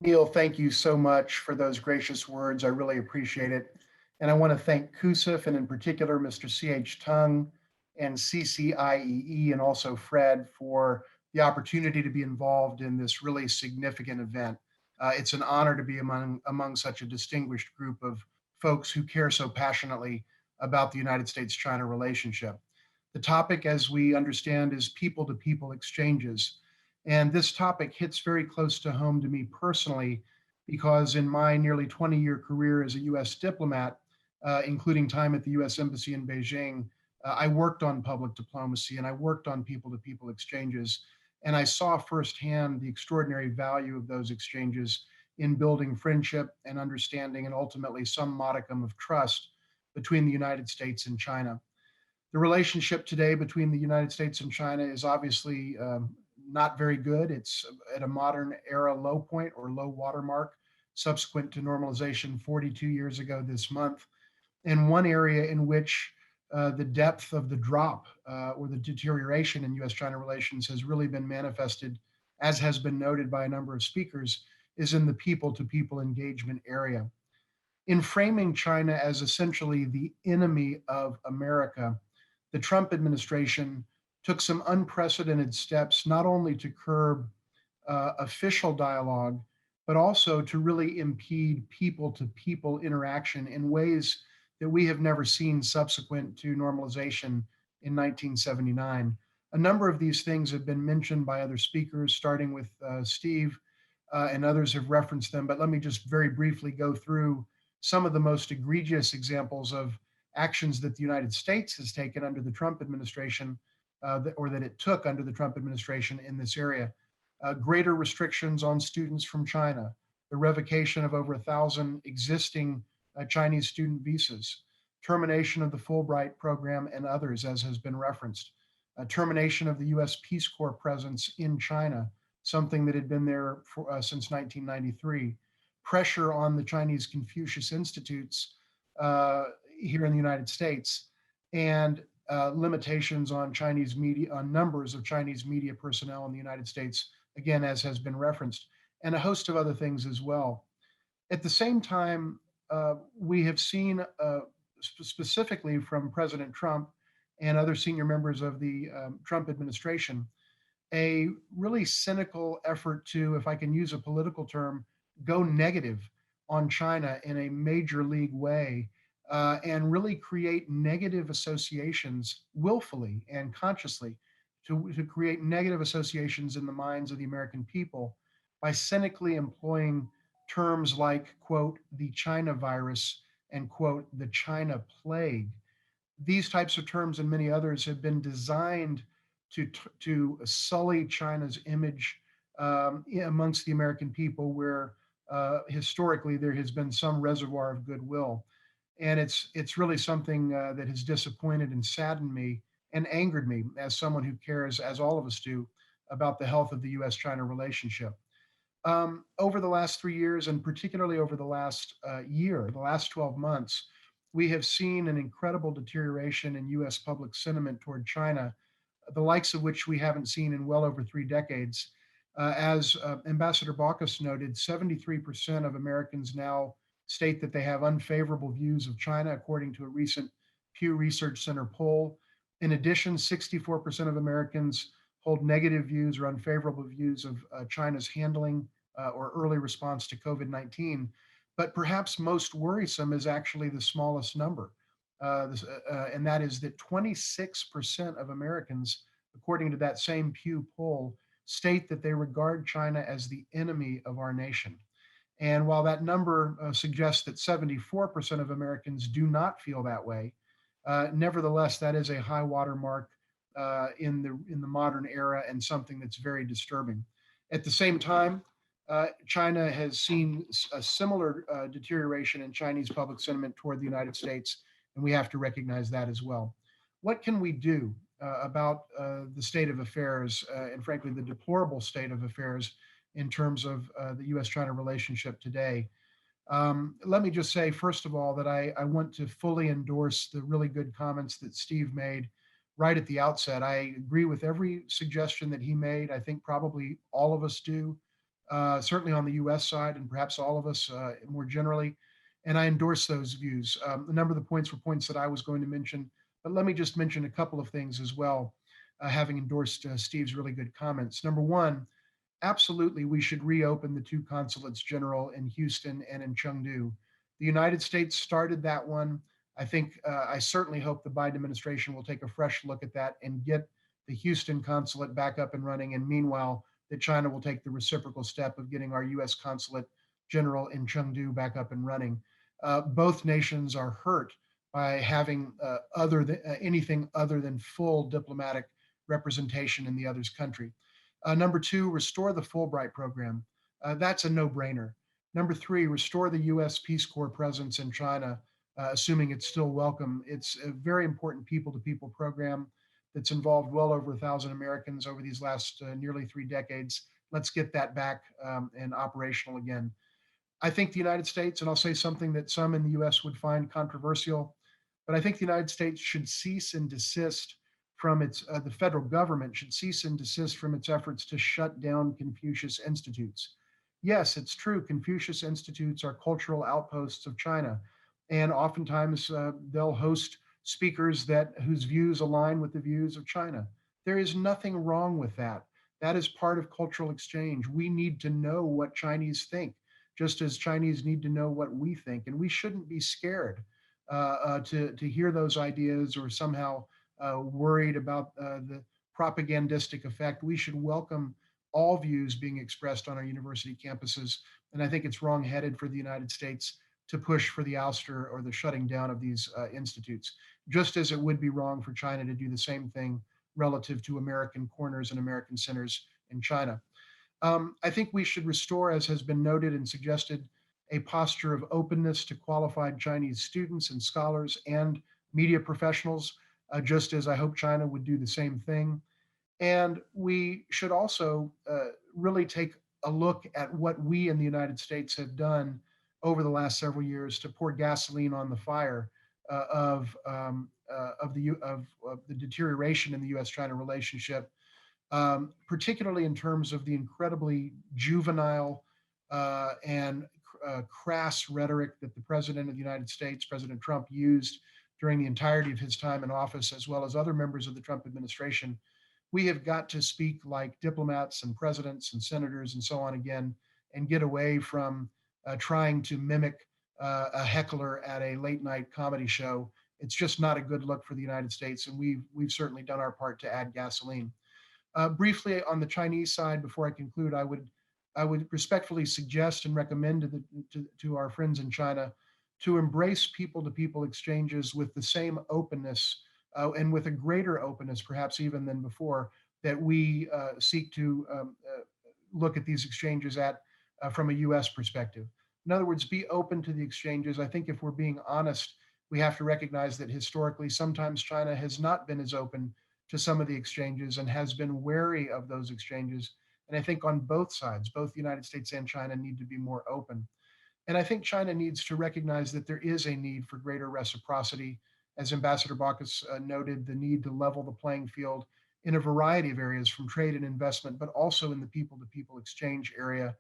Neil, thank you so much for those gracious words. I really appreciate it. And I want to thank KUSIF and in particular Mr. C.H. Tung and CCIEE and also Fred for the opportunity to be involved in this really significant event. It's an honor to be among such a distinguished group of folks who care so passionately about the United States-China relationship. The topic, as we understand, is people-to-people exchanges. And this topic hits very close to home to me personally because in my nearly 20-year career as a US diplomat, including time at the US Embassy in Beijing, I worked on public diplomacy and I worked on people to people exchanges. And I saw firsthand the extraordinary value of those exchanges in building friendship and understanding and ultimately some modicum of trust between the United States and China. The relationship today between the United States and China is obviously not very good. It's at a modern era low point or low watermark, subsequent to normalization 42 years ago this month. And one area in which the depth of the drop or the deterioration in US China relations has really been manifested, as has been noted by a number of speakers, is in the people to people engagement area. In framing China as essentially the enemy of America, the Trump administration took some unprecedented steps not only to curb official dialogue, but also to really impede people to people interaction in ways that we have never seen subsequent to normalization in 1979. A number of these things have been mentioned by other speakers, starting with Steve, and others have referenced them, but let me just very briefly go through some of the most egregious examples of actions that the United States has taken under the Trump administration, or that it took under the Trump administration in this area. Greater restrictions on students from China, the revocation of over 1,000 existing Chinese student visas, termination of the Fulbright program and others, as has been referenced, termination of the US Peace Corps presence in China, something that had been there since 1993, pressure on the Chinese Confucius Institutes here in the United States, and limitations on Chinese media, on numbers of Chinese media personnel in the United States, again, as has been referenced, and a host of other things as well. At the same time, we have seen specifically from President Trump and other senior members of the Trump administration, a really cynical effort to, if I can use a political term, go negative on China in a major league way, and really create negative associations willfully and consciously to create negative associations in the minds of the American people by cynically employing terms like, quote, the China virus and, quote, the China plague. These types of terms and many others have been designed to sully China's image amongst the American people, where historically there has been some reservoir of goodwill, and it's really something that has disappointed and saddened me and angered me as someone who cares, as all of us do, about the health of the U.S.-China relationship. Over the last 3 years, and particularly over the last year, the last 12 months, we have seen an incredible deterioration in U.S. public sentiment toward China, the likes of which we haven't seen in well over 3 decades. As Ambassador Baucus noted, 73% of Americans now state that they have unfavorable views of China, according to a recent Pew Research Center poll. In addition, 64% of Americans hold negative views or unfavorable views of China's handling or early response to COVID 19. But perhaps most worrisome is actually the smallest number, and that is that 26% of Americans, according to that same Pew poll, state that they regard China as the enemy of our nation. And while that number suggests that 74% of Americans do not feel that way, nevertheless, that is a high watermark in the modern era and something that's very disturbing. At the same time, China has seen a similar deterioration in Chinese public sentiment toward the United States, and we have to recognize that as well. What can we do about the state of affairs, and frankly, the deplorable state of affairs in terms of the US China relationship today? Let me just say, first of all, that I want to fully endorse the really good comments that Steve made right at the outset. I agree with every suggestion that he made. I think probably all of us do. certainly on the US side, and perhaps all of us more generally. And I endorse those views. A number of the points were points that I was going to mention, but let me just mention a couple of things as well, having endorsed Steve's really good comments. Number one, absolutely, we should reopen the two consulates general in Houston and in Chengdu. The United States started that one. I certainly hope the Biden administration will take a fresh look at that and get the Houston consulate back up and running. And meanwhile, that China will take the reciprocal step of getting our U.S. consulate general in Chengdu back up and running. Both nations are hurt by having anything other than full diplomatic representation in the other's country. Number two, restore the Fulbright program. That's a no brainer. Number three, restore the U.S. Peace Corps presence in China, assuming it's still welcome. It's a very important people to people program that's involved well over 1,000 Americans over these last nearly 3 decades. Let's get that back and operational again. I think the United States, and I'll say something that some in the US would find controversial, but I think the United States should cease and desist from the federal government should cease and desist from its efforts to shut down Confucius Institutes. Yes, it's true. Confucius Institutes are cultural outposts of China, and oftentimes they'll host speakers whose views align with the views of China. There is nothing wrong with that. That is part of cultural exchange. We need to know what Chinese think, just as Chinese need to know what we think, and we shouldn't be scared to hear those ideas or somehow worried about the propagandistic effect. We should welcome all views being expressed on our university campuses. And I think it's wrongheaded for the United States to push for the ouster or the shutting down of these institutes, just as it would be wrong for China to do the same thing relative to American corners and American centers in China. I think we should restore, as has been noted and suggested, a posture of openness to qualified Chinese students and scholars and media professionals, just as I hope China would do the same thing. And we should also really take a look at what we in the United States have done over the last several years to pour gasoline on the fire of the deterioration in the U.S.-China relationship, particularly in terms of the incredibly juvenile and crass rhetoric that the President of the United States, President Trump, used during the entirety of his time in office, as well as other members of the Trump administration. We have got to speak like diplomats and presidents and senators and so on again, and get away from trying to mimic a heckler at a late night comedy show. It's just not a good look for the United States, and we've certainly done our part to add gasoline. Briefly on the Chinese side, before I conclude, I would respectfully suggest and recommend to our friends in China to embrace people-to-people exchanges with the same openness and with a greater openness, perhaps even than before, that we seek to look at these exchanges at from a U.S. perspective. In other words, be open to the exchanges. I think if we're being honest, we have to recognize that historically, sometimes China has not been as open to some of the exchanges and has been wary of those exchanges. And I think on both sides, both the United States and China need to be more open. And I think China needs to recognize that there is a need for greater reciprocity. As Ambassador Baucus noted, the need to level the playing field in a variety of areas from trade and investment, but also in the people to people exchange area.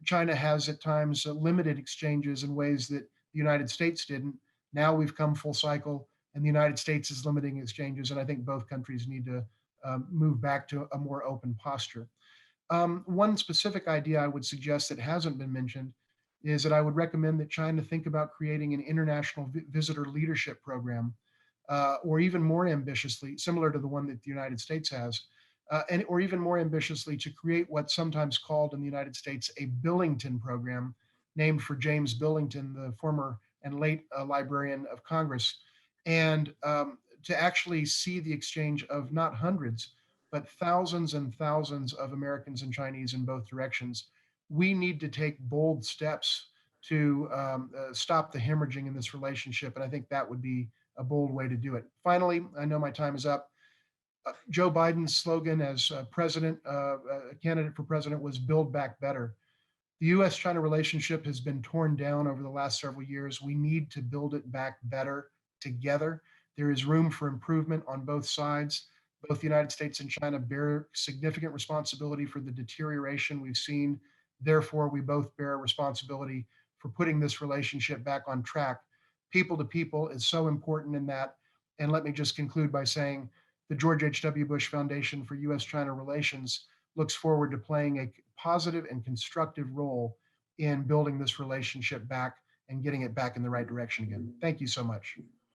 China has at times limited exchanges in ways that the United States didn't. Now we've come full cycle, and the United States is limiting exchanges, and I think both countries need to move back to a more open posture. One specific idea I would suggest that hasn't been mentioned is that I would recommend that China think about creating an international visitor leadership program, or even more ambitiously, similar to the one that the United States has, or even more ambitiously to create what's sometimes called in the United States a Billington program, named for James Billington, the former and late Librarian of Congress, and to actually see the exchange of not hundreds, but thousands and thousands of Americans and Chinese in both directions. We need to take bold steps to stop the hemorrhaging in this relationship, and I think that would be a bold way to do it. Finally, I know my time is up. Joe Biden's slogan as candidate for president was "Build Back Better." The U.S.-China relationship has been torn down over the last several years. We need to build it back better together. There is room for improvement on both sides. Both the United States and China bear significant responsibility for the deterioration we've seen. Therefore, we both bear a responsibility for putting this relationship back on track. People to people is so important in that. And let me just conclude by saying the George H.W. Bush Foundation for U.S. China Relations looks forward to playing a positive and constructive role in building this relationship back and getting it back in the right direction again. Thank you so much.